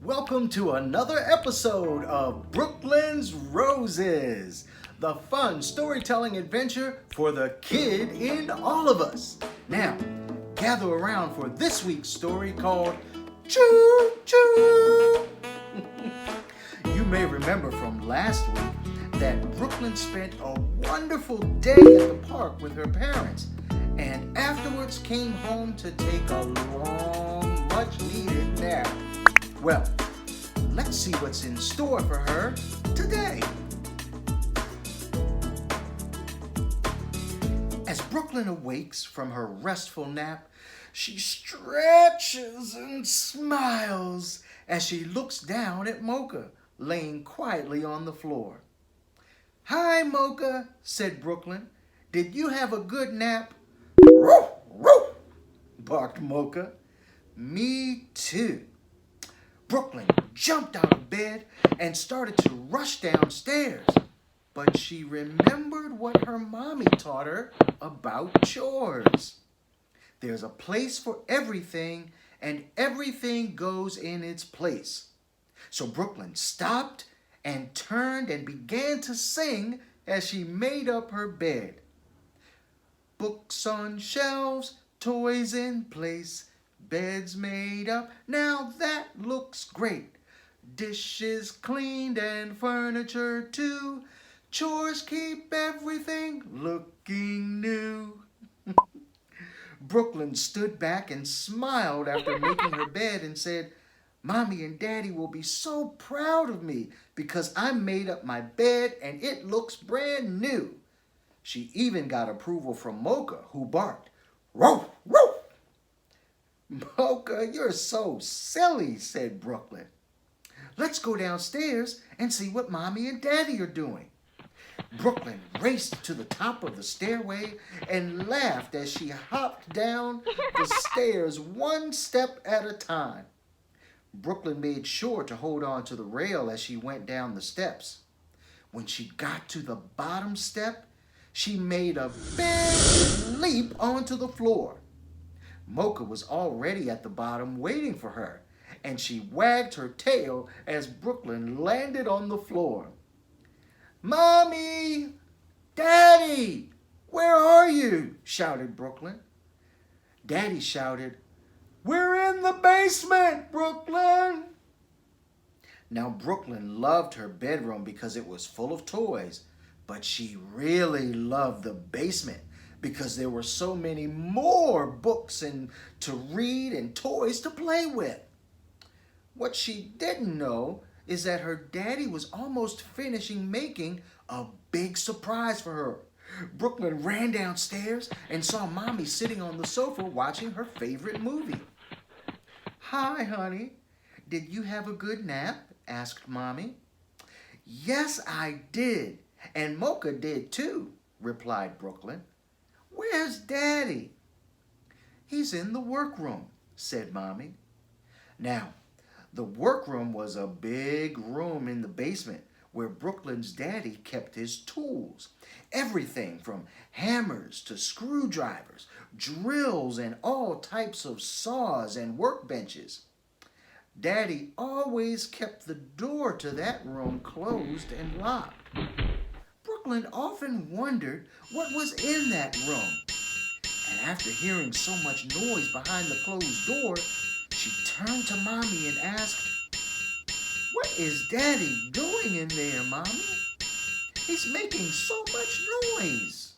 Welcome to another episode of Brooklyn's Roses, the fun storytelling adventure for the kid in all of us. Now, gather around for this week's story called CHOO CHOO. You may remember from last week that Brooklyn spent a wonderful day at the park with her parents and afterwards came home to take a long, much-needed nap. Well, let's see what's in store for her today. As Brooklyn awakes from her restful nap, she stretches and smiles as she looks down at Mocha, laying quietly on the floor. "Hi, Mocha," said Brooklyn. "Did you have a good nap?" "Roof, roof," barked Mocha. "Me too." Brooklyn jumped out of bed and started to rush downstairs, but she remembered what her mommy taught her about chores. There's a place for everything, and everything goes in its place. So Brooklyn stopped and turned and began to sing as she made up her bed. Books on shelves, toys in place, beds made up, now that looks great. Dishes cleaned and furniture too. Chores keep everything looking new. Brooklyn stood back and smiled after making her bed and said, "Mommy and Daddy will be so proud of me because I made up my bed and it looks brand new." She even got approval from Mocha, who barked, "Roof, roof." "Mocha, you're so silly," said Brooklyn. "Let's go downstairs and see what Mommy and Daddy are doing." Brooklyn raced to the top of the stairway and laughed as she hopped down the stairs one step at a time. Brooklyn made sure to hold on to the rail as she went down the steps. When she got to the bottom step, she made a big leap onto the floor. Mocha was already at the bottom waiting for her, and she wagged her tail as Brooklyn landed on the floor. "Mommy! Daddy! Where are you?" shouted Brooklyn. Daddy shouted, "We're in the basement, Brooklyn!" Now Brooklyn loved her bedroom because it was full of toys, but she really loved the basement because there were so many more books and to read and toys to play with. What she didn't know is that her daddy was almost finishing making a big surprise for her. Brooklyn ran downstairs and saw Mommy sitting on the sofa watching her favorite movie. "Hi, honey. Did you have a good nap?" asked Mommy. "Yes, I did, and Mocha did too," replied Brooklyn. "Where's Daddy?" "He's in the workroom," said Mommy. Now, the workroom was a big room in the basement where Brooklyn's daddy kept his tools. Everything from hammers to screwdrivers, drills, and all types of saws and workbenches. Daddy always kept the door to that room closed and locked. Brooklyn often wondered what was in that room. And after hearing so much noise behind the closed door, she turned to Mommy and asked, "What is Daddy doing in there, Mommy? He's making so much noise."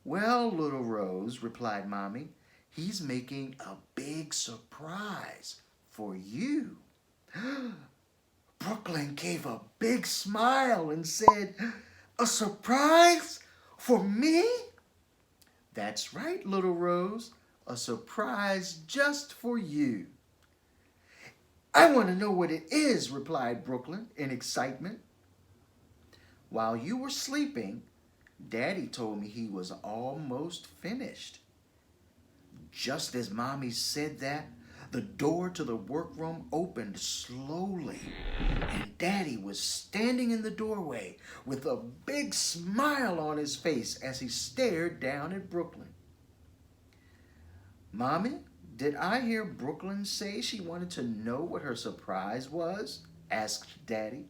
"Well, little Rose," replied Mommy, "he's making a big surprise for you." Brooklyn gave a big smile and said, "A surprise for me?" "That's right, little Rose, a surprise just for you." "I want to know what it is," replied Brooklyn in excitement. "While you were sleeping, Daddy told me he was almost finished." Just as Mommy said that, the door to the workroom opened slowly, and Daddy was standing in the doorway with a big smile on his face as he stared down at Brooklyn. "Mommy, Did I hear Brooklyn say she wanted to know what her surprise was? Asked Daddy.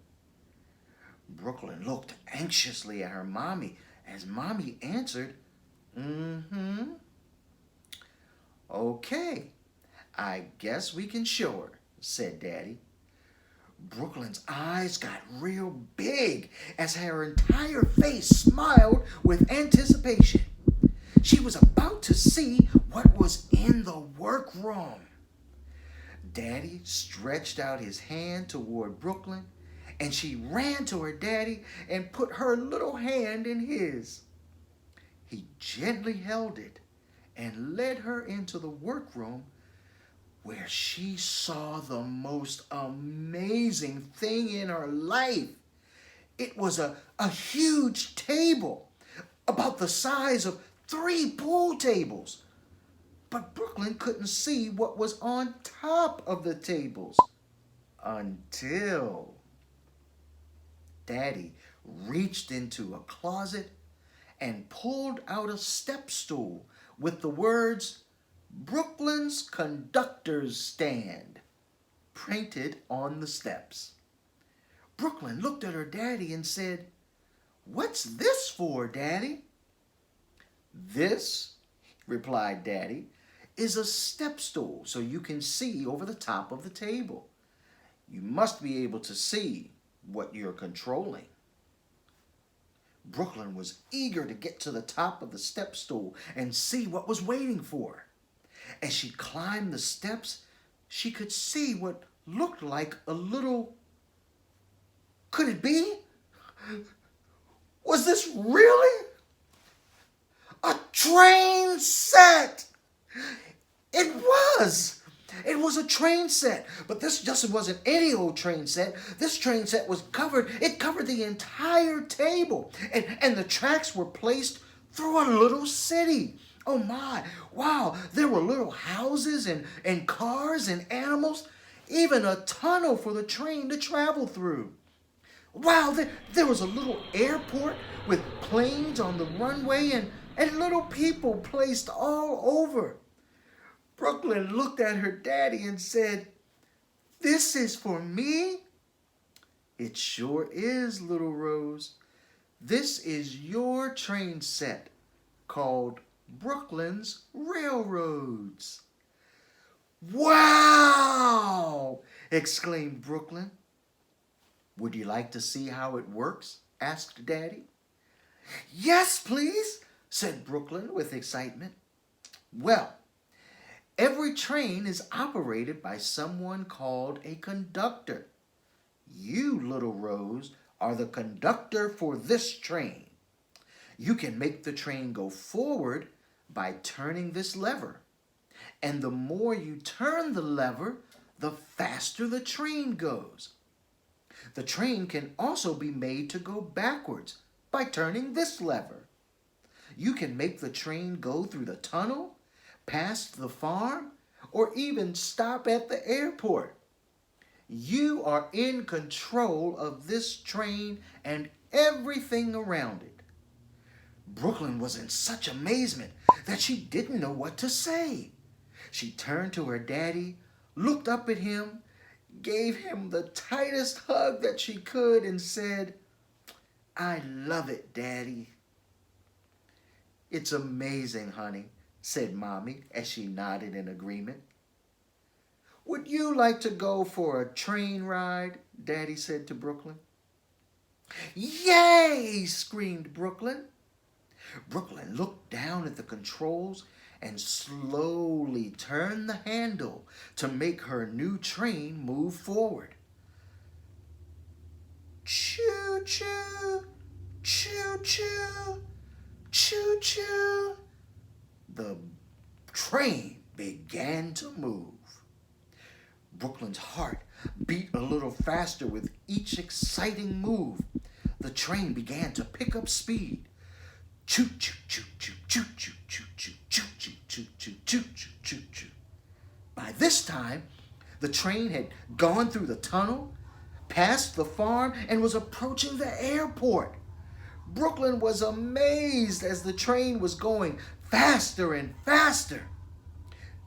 Brooklyn looked anxiously at her mommy as Mommy answered, "Mm-hmm. Okay, I guess we can show her," said Daddy. Brooklyn's eyes got real big as her entire face smiled with anticipation. She was about to see what was in the workroom. Daddy stretched out his hand toward Brooklyn, and she ran to her daddy and put her little hand in his. He gently held it and led her into the workroom, where she saw the most amazing thing in her life. It was a huge table, about the size of 3 pool tables. But Brooklyn couldn't see what was on top of the tables until Daddy reached into a closet and pulled out a step stool with the words, "Brooklyn's Conductor's Stand," printed on the steps. Brooklyn looked at her daddy and said, "What's this for, Daddy?" "This," replied Daddy, "is a step stool so you can see over the top of the table. You must be able to see what you're controlling." Brooklyn was eager to get to the top of the step stool and see what was waiting for her. As she climbed the steps, she could see what looked like a little... Could it be? Was this really a train set? It was. It was a train set, but this just wasn't any old train set. This train set was covered. It covered the entire table, and the tracks were placed through a little city. Oh my, wow, there were little houses and cars and animals, even a tunnel for the train to travel through. Wow, there was a little airport with planes on the runway and little people placed all over. Brooklyn looked at her daddy and said, "This is for me?" "It sure is, little Rose. This is your train set called Brooklyn's Railroads." "Wow!" exclaimed Brooklyn. "Would you like to see how it works?" asked Daddy. "Yes, please," said Brooklyn with excitement. "Well, every train is operated by someone called a conductor. You, little Rose, are the conductor for this train. You can make the train go forward by turning this lever. And the more you turn the lever, the faster the train goes. The train can also be made to go backwards by turning this lever. You can make the train go through the tunnel, past the farm, or even stop at the airport. You are in control of this train and everything around it." Brooklyn was in such amazement that she didn't know what to say. She turned to her daddy, looked up at him, gave him the tightest hug that she could, and said, "I love it, Daddy." "It's amazing, honey," said Mommy as she nodded in agreement. "Would you like to go for a train ride?" Daddy said to Brooklyn. "Yay!" screamed Brooklyn. Brooklyn looked down at the controls and slowly turned the handle to make her new train move forward. Choo-choo, choo-choo, choo-choo. The train began to move. Brooklyn's heart beat a little faster with each exciting move. The train began to pick up speed. Choo choo choo choo choo choo choo choo choo choo choo choo choo choo choo choo. By this time, the train had gone through the tunnel, past the farm, and was approaching the airport. Brooklyn was amazed as the train was going faster and faster.